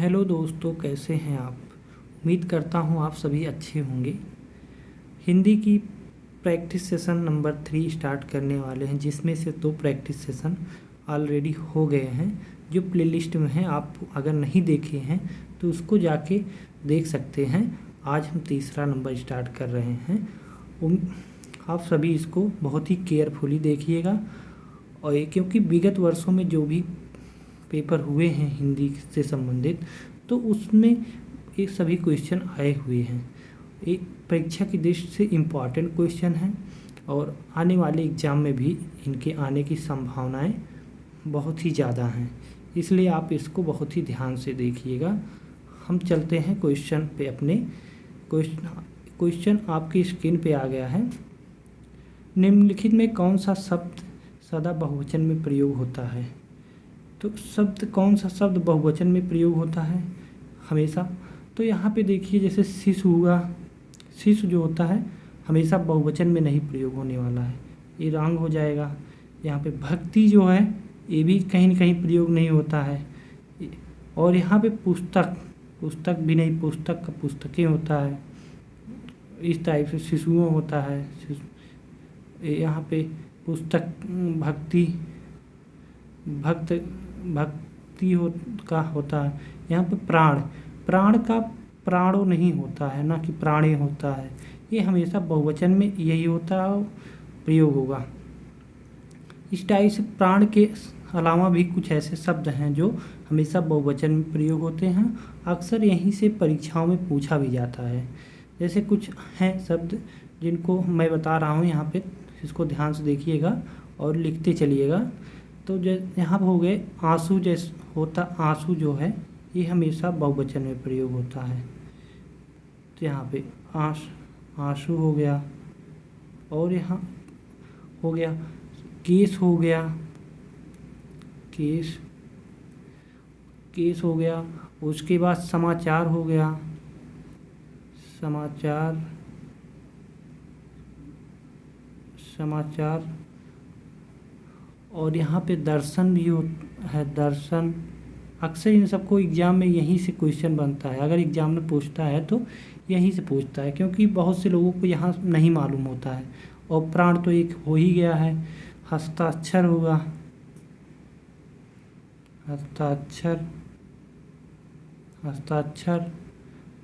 Hello दोस्तों, कैसे हैं आप। उम्मीद करता हूं आप सभी अच्छे होंगे। हिंदी की प्रैक्टिस सेशन नंबर 3 स्टार्ट करने वाले हैं, जिसमें से 2 प्रैक्टिस सेशन ऑलरेडी हो गए हैं जो प्लेलिस्ट में हैं। आप अगर नहीं देखे हैं तो उसको जाके देख सकते हैं। आज हम तीसरा नंबर स्टार्ट कर रहे हैं। आप सभी इसको बहुत ही केयरफुली देखिएगा, और ये क्योंकि विगत वर्षों में जो भी पेपर हुए हैं हिंदी से संबंधित, तो उसमें ये सभी क्वेश्चन आए हुए हैं। एक परीक्षा की दृष्टि से इम्पॉर्टेंट क्वेश्चन हैं, और आने वाले एग्ज़ाम में भी इनके आने की संभावनाएं बहुत ही ज़्यादा हैं। इसलिए आप इसको बहुत ही ध्यान से देखिएगा। हम चलते हैं क्वेश्चन पे। अपने क्वेश्चन आपकी स्क्रीन पे आ गया है। निम्नलिखित में कौन सा शब्द सदा बहुवचन में प्रयोग होता है। तो कौन सा शब्द बहुवचन में प्रयोग होता है हमेशा। तो यहाँ पे देखिए, जैसे शिशु हुआ, शिशु जो होता है हमेशा बहुवचन में नहीं प्रयोग होने वाला है, ये रॉन्ग हो जाएगा। यहाँ पे भक्ति जो है ये भी कहीं न कहीं प्रयोग नहीं होता है। और यहाँ पे पुस्तक भी नहीं, पुस्तक का पुस्तकें होता है, इस टाइप से शिशुओं होता है। यहाँ पे पुस्तक भक्ति का होता है। यहाँ पे प्राण का प्राणो नहीं होता है, ना कि प्राणे होता है। ये हमेशा बहुवचन में यही होता है, प्रयोग होगा। इस टाइप से प्राण के अलावा भी कुछ ऐसे शब्द हैं जो हमेशा बहुवचन में प्रयोग होते हैं। अक्सर यहीं से परीक्षाओं में पूछा भी जाता है। जैसे कुछ हैं शब्द जिनको मैं बता रहा हूँ यहाँ पे, इसको ध्यान से देखिएगा और लिखते चलिएगा। तो यहाँ हो गए आंसू, जैसे होता आंसू जो है ये हमेशा बहुवचन में प्रयोग होता है। तो यहाँ पे आंसू हो गया, और यहाँ हो गया केस हो गया, केस हो गया। उसके बाद समाचार हो गया, समाचार, और यहाँ पे दर्शन भी है, दर्शन। अक्सर इन सबको एग्ज़ाम में यहीं से क्वेश्चन बनता है। अगर एग्ज़ाम में पूछता है तो यहीं से पूछता है, क्योंकि बहुत से लोगों को यहाँ नहीं मालूम होता है। और प्राण तो एक हो ही गया है। हस्ताक्षर होगा, हस्ताक्षर।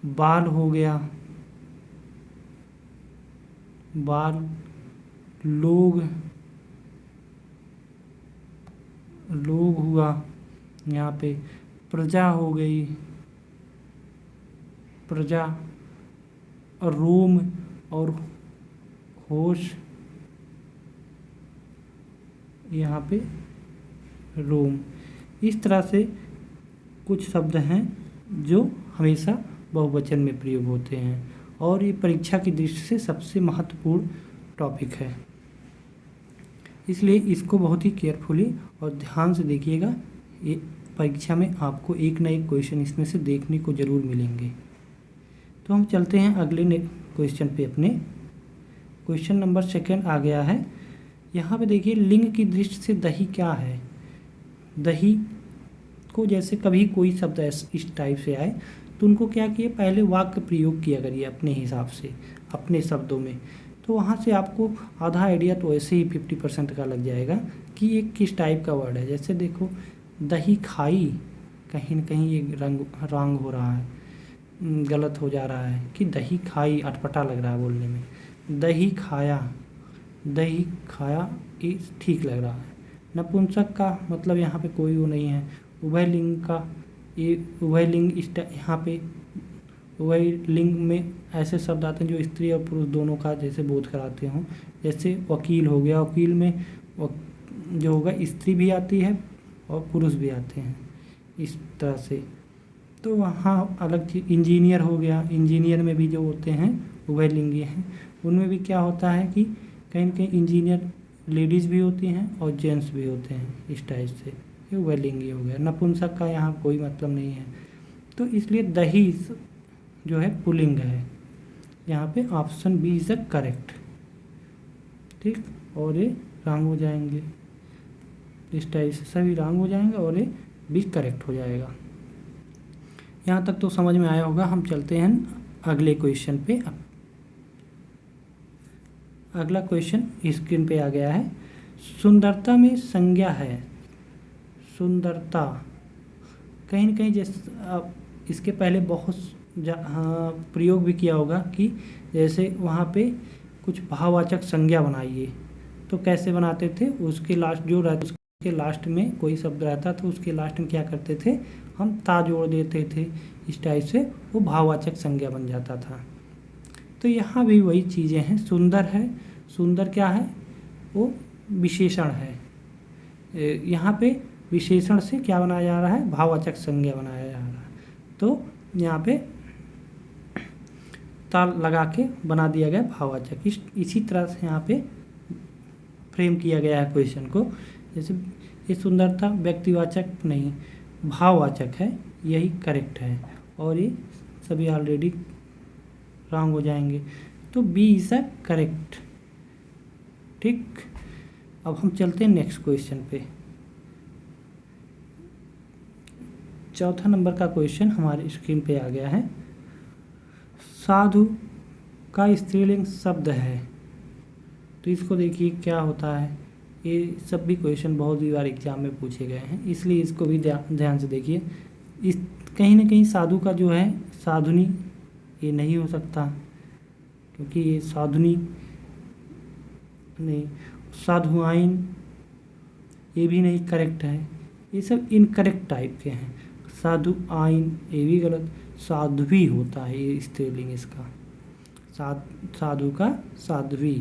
बाल हो गया, बाल। लोग हुआ। यहाँ पे प्रजा हो गई, प्रजा। और रोम और होश, यहाँ पे रोम। इस तरह से कुछ शब्द हैं जो हमेशा बहुवचन में प्रयोग होते हैं, और ये परीक्षा की दृष्टि से सबसे महत्वपूर्ण टॉपिक है। इसलिए इसको बहुत ही केयरफुली और ध्यान से देखिएगा। ये परीक्षा में आपको एक ना एक क्वेश्चन इसमें से देखने को ज़रूर मिलेंगे। तो हम चलते हैं अगले क्वेश्चन पे। अपने क्वेश्चन नंबर 2 आ गया है। यहाँ पे देखिए, लिंग की दृष्टि से दही क्या है। दही को जैसे कभी कोई शब्द इस टाइप से आए तो उनको क्या किए, पहले वाक्य प्रयोग किया करिए अपने हिसाब से, अपने शब्दों में। तो वहाँ से आपको आधा आइडिया तो ऐसे ही 50% का लग जाएगा कि ये किस टाइप का वर्ड है। जैसे देखो, दही खाई, कहीं न कहीं ये रंग हो रहा है, गलत हो जा रहा है कि दही खाई, अटपटा लग रहा है बोलने में। दही खाया ये ठीक लग रहा है। नपुंसक का मतलब यहाँ पे कोई वो नहीं है। उभयलिंग का, ये उभयलिंग यहाँ पे उभयलिंग में ऐसे शब्द आते हैं जो स्त्री और पुरुष दोनों का जैसे बोध कराते हों। जैसे वकील हो गया, वकील में जो होगा स्त्री भी आती है और पुरुष भी आते हैं, इस तरह से। तो वहाँ अलग चीज़। इंजीनियर हो गया, इंजीनियर में भी जो होते हैं उभयलिंगी हैं, उनमें भी क्या होता है कि कहीं न कहीं इंजीनियर लेडीज़ भी होती हैं और जेंट्स भी होते हैं, इस टाइप से। ये उभयलिंगी हो गया। नपुंसक का यहाँ कोई मतलब नहीं है। तो इसलिए दही जो है पुल्लिंग है। यहाँ पे option B is the correct. ठीक, और ये रॉन्ग हो जाएंगे, इस टाइप से सभी रॉन्ग हो जाएंगे और ये भी करेक्ट हो जाएगा। यहाँ तक तो समझ में आया होगा। हम चलते हैं अगले क्वेश्चन पे। अगला क्वेश्चन स्क्रीन पे आ गया है। सुंदरता में संज्ञा है। सुंदरता कहीं न कहीं जैसे इसके पहले बहुत प्रयोग भी किया होगा कि जैसे वहाँ पे कुछ भाववाचक संज्ञा बनाइए, तो कैसे बनाते थे, उसके लास्ट जो रहता उसके लास्ट में कोई शब्द रहता तो उसके लास्ट में क्या करते थे, हम ता जोड़ देते थे। इस टाइप से वो भाववाचक संज्ञा बन जाता था। तो यहाँ भी वही चीज़ें हैं। सुंदर है, सुंदर क्या है, वो विशेषण है। यहाँ पे विशेषण से क्या बनाया जा रहा है, भाववाचक संज्ञा बनाया जा रहा है। तो यहाँ पे ताल लगा के बना दिया गया भाववाचक। इसी तरह से यहाँ पे फ्रेम किया गया है क्वेश्चन को। जैसे ये सुंदरता व्यक्तिवाचक नहीं, भाववाचक है, यही करेक्ट है। और ये सभी ऑलरेडी रॉन्ग हो जाएंगे। तो बी इज़ अ करेक्ट। ठीक, अब हम चलते हैं नेक्स्ट क्वेश्चन पे। चौथा नंबर का क्वेश्चन हमारे स्क्रीन पे आ गया है। साधु का स्त्रीलिंग शब्द है। तो इसको देखिए क्या होता है। ये सब भी क्वेश्चन बहुत ही बार एग्जाम में पूछे गए हैं, इसलिए इसको भी ध्यान से देखिए। इस कहीं ना कहीं साधु का जो है साधुनी, ये नहीं हो सकता, क्योंकि ये साधुनी नहीं, साधुआइन ये भी नहीं करेक्ट है। ये सब इनकरेक्ट टाइप के हैं। साधु आइन ये भी गलत, साध्वी होता है ये स्त्रीलिंग इसका। साधु का साध्वी,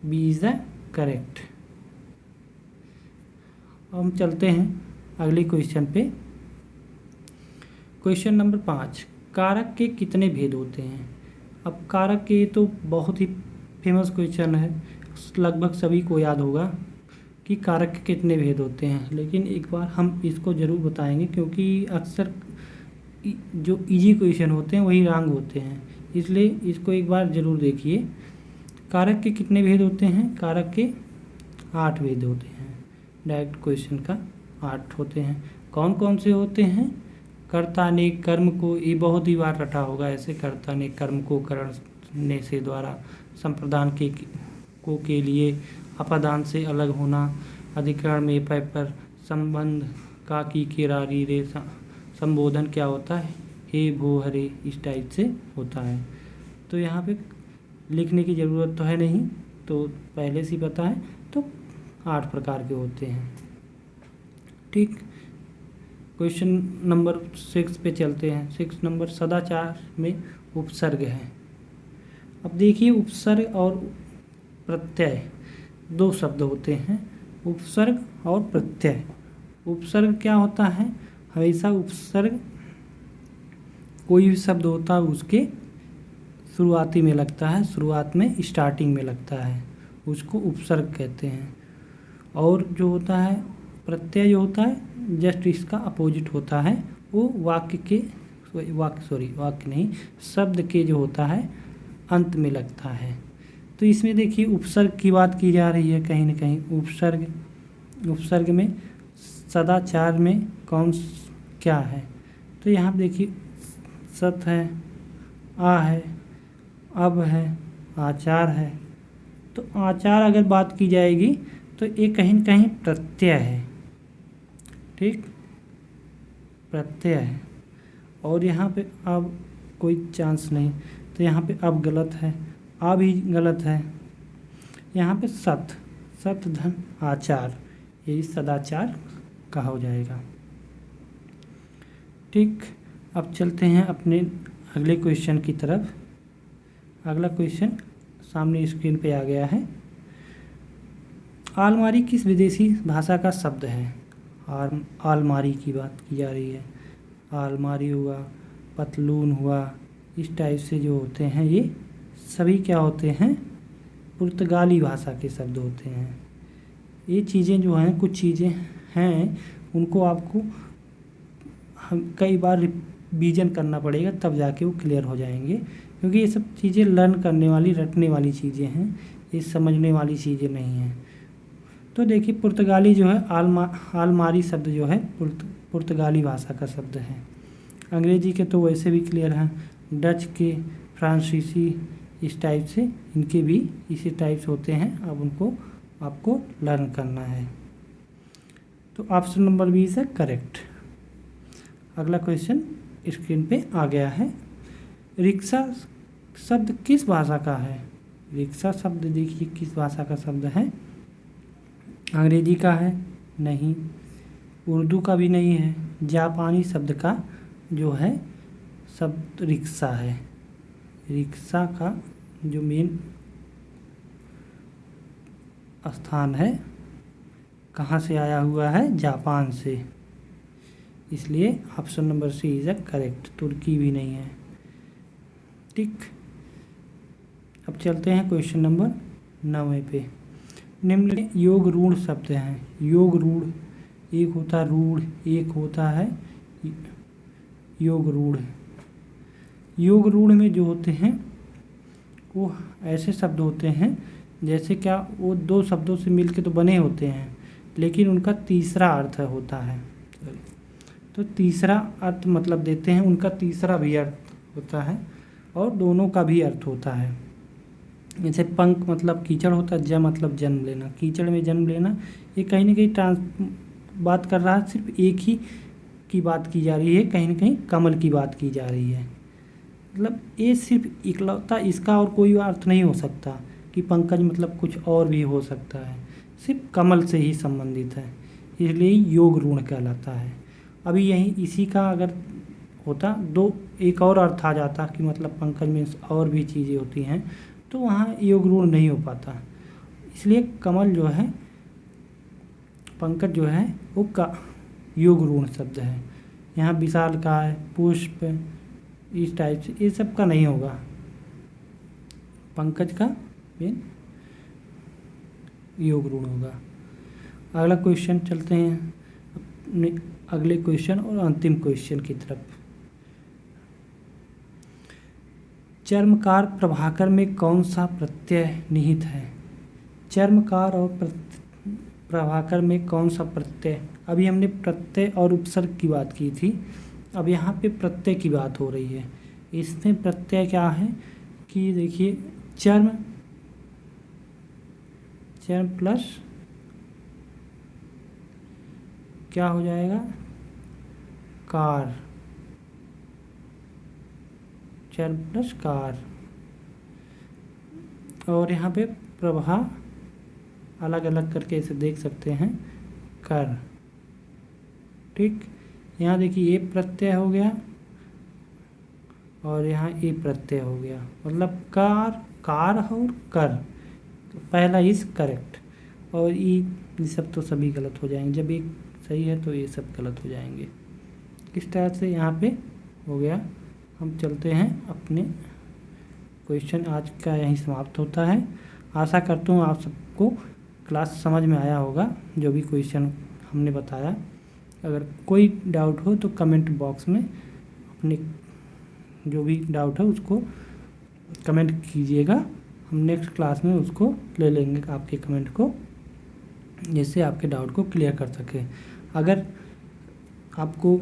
बी इज द करेक्ट। हम चलते हैं अगले क्वेश्चन पे। क्वेश्चन नंबर 5, कारक के कितने भेद होते हैं। अब कारक के तो बहुत ही फेमस क्वेश्चन है, लगभग सभी को याद होगा कि कारक के कितने भेद होते हैं। लेकिन एक बार हम इसको ज़रूर बताएंगे, क्योंकि अक्सर जो इजी क्वेश्चन होते हैं वही रॉन्ग होते हैं, इसलिए इसको एक बार ज़रूर देखिए। कारक के कितने भेद होते हैं, कारक के 8 भेद होते हैं। डायरेक्ट क्वेश्चन का 8 होते हैं। कौन कौन से होते हैं, कर्ता ने कर्म को, ये बहुत ही बार रटा होगा ऐसे, कर्ता ने कर्म को करने से द्वारा संप्रदान के लिए अपादान से अलग होना, अधिकरण में पै पर संबंध का की केरारी रे, संबोधन क्या होता है, हे भो हरे, इस टाइप से होता है। तो यहाँ पे लिखने की ज़रूरत तो है नहीं, तो पहले से ही पता है। तो 8 प्रकार के होते हैं। ठीक, क्वेश्चन नंबर 6 पे चलते हैं। 6 नंबर, सदाचार में उपसर्ग है। अब देखिए, उपसर्ग और प्रत्यय 2 शब्द होते हैं, उपसर्ग और प्रत्यय। उपसर्ग क्या होता है, हमेशा उपसर्ग कोई भी शब्द होता है उसके शुरुआती में लगता है, शुरुआत में स्टार्टिंग में लगता है, उसको उपसर्ग कहते हैं। और जो होता है प्रत्यय, जो होता है जस्ट इसका अपोजिट होता है, वो वाक्य नहीं, शब्द के जो होता है अंत में लगता है। तो इसमें देखिए उपसर्ग की बात की जा रही है कहीं ना कहीं। उपसर्ग में सदाचार में कौन क्या है, तो यहाँ देखिए सत है, आ है, अब है, आचार है। तो आचार अगर बात की जाएगी तो ये कहीं न कहीं प्रत्यय है। ठीक, प्रत्यय है। और यहाँ पे अब कोई चांस नहीं, तो यहाँ पे अब गलत है, आ भी गलत है। यहाँ पे सत धन आचार, यही सदाचार कहा हो जाएगा। ठीक, अब चलते हैं अपने अगले क्वेश्चन की तरफ। अगला क्वेश्चन सामने स्क्रीन पे आ गया है। आलमारी किस विदेशी भाषा का शब्द है। आलमारी की बात की जा रही है। आलमारी हुआ, पतलून हुआ, इस टाइप से जो होते हैं ये सभी क्या होते हैं, पुर्तगाली भाषा के शब्द होते हैं। ये चीज़ें जो हैं, कुछ चीज़ें हैं, उनको आपको कई बार रिवीजन करना पड़ेगा, तब जाके वो क्लियर हो जाएंगे, क्योंकि ये सब चीज़ें लर्न करने वाली, रटने वाली चीज़ें हैं, ये समझने वाली चीज़ें नहीं हैं। तो देखिए पुर्तगाली जो है, आलमारी शब्द जो है पुर्तगाली भाषा का शब्द है। अंग्रेजी के तो वैसे भी क्लियर हैं, डच के, फ्रांसीसी, इस टाइप से इनके भी इसी टाइप से होते हैं। अब उनको आपको लर्न करना है। तो option number B is correct. अगला क्वेश्चन स्क्रीन पे आ गया है। रिक्शा शब्द किस भाषा का है? रिक्शा शब्द देखिए किस भाषा का शब्द है? अंग्रेजी का है? नहीं। उर्दू का भी नहीं है। जापानी शब्द का जो है शब्द रिक्शा है। रिक्शा का जो मेन स्थान है कहाँ से आया हुआ है? जापान से। इसलिए option number C is correct. तुर्की भी नहीं है। ठीक, अब चलते हैं क्वेश्चन नंबर 9 पे। निम्न योग रूढ़ शब्द हैं। योग रूढ़, एक होता है रूढ़, एक होता है योग रूढ़। योग रूढ़ में जो होते हैं वो ऐसे शब्द होते हैं जैसे क्या वो दो शब्दों से मिलके तो बने होते हैं, लेकिन उनका तीसरा अर्थ होता है। तो तीसरा अर्थ मतलब देते हैं, उनका तीसरा भी अर्थ होता है और दोनों का भी अर्थ होता है। जैसे पंख मतलब कीचड़ होता है, ज मतलब जन्म लेना। कीचड़ में जन्म लेना, ये कहीं ना कहीं बात कर रहा है, सिर्फ एक ही की बात की जा रही है, कहीं ना कहीं कमल की बात की जा रही है। मतलब ये सिर्फ इकलौता इसका और कोई अर्थ नहीं हो सकता कि पंकज मतलब कुछ और भी हो सकता है, सिर्फ कमल से ही संबंधित है, इसलिए योग रूढ़ कहलाता है। अभी यही इसी का अगर होता दो एक और अर्थ आ जाता कि मतलब पंकज में और भी चीज़ें होती हैं, तो वहाँ योग रूढ़ नहीं हो पाता। इसलिए कमल जो है, पंकज जो है वो का योग रूढ़ शब्द है। यहाँ विशालकाय, पुष्प, इस टाइप से ये सब का नहीं होगा, पंकज का मेन योग रूढ़ होगा। अगला क्वेश्चन चलते हैं अपने अगले क्वेश्चन और अंतिम क्वेश्चन की तरफ। चर्मकार प्रभाकर में कौन सा प्रत्यय निहित है? चर्मकार और प्रभाकर में कौन सा प्रत्यय? अभी हमने प्रत्यय और उपसर्ग की बात की थी, अब यहाँ पे प्रत्यय की बात हो रही है। इसमें प्रत्यय क्या है कि देखिए चर्म, चर्म प्लस क्या हो जाएगा? कार, चर्म प्लस कार। और यहाँ पे प्रभा अलग अलग करके इसे देख सकते हैं, कर। ठीक, यहाँ देखिए ये प्रत्यय हो गया और यहाँ ये प्रत्यय हो गया, मतलब कार, कार और कर। तो पहला इज करेक्ट और ये सब तो सभी गलत हो जाएंगे। जब एक सही है तो ये सब गलत हो जाएंगे। इस तरह से यहाँ पे हो गया। हम चलते हैं अपने क्वेश्चन, आज का यहीं समाप्त होता है। आशा करता हूँ आप सबको क्लास समझ में आया होगा, जो भी क्वेश्चन हमने बताया। अगर कोई डाउट हो तो कमेंट बॉक्स में अपने जो भी डाउट है उसको कमेंट कीजिएगा। हम नेक्स्ट क्लास में उसको ले लेंगे आपके कमेंट को, जिससे आपके डाउट को क्लियर कर सके। अगर आपको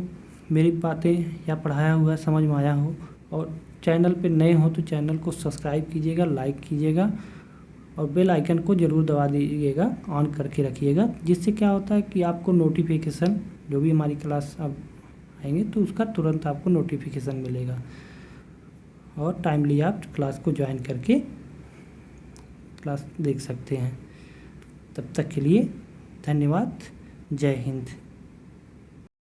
मेरी बातें या पढ़ाया हुआ समझ में आया हो और चैनल पे नए हो तो चैनल को सब्सक्राइब कीजिएगा, लाइक कीजिएगा और बेल आइकन को ज़रूर दबा दीजिएगा, ऑन करके रखिएगा। जिससे क्या होता है कि आपको नोटिफिकेशन, जो भी हमारी क्लास अब आएंगे तो उसका तुरंत आपको नोटिफिकेशन मिलेगा और टाइमली आप क्लास को ज्वाइन करके क्लास देख सकते हैं। तब तक के लिए धन्यवाद। जय हिंद।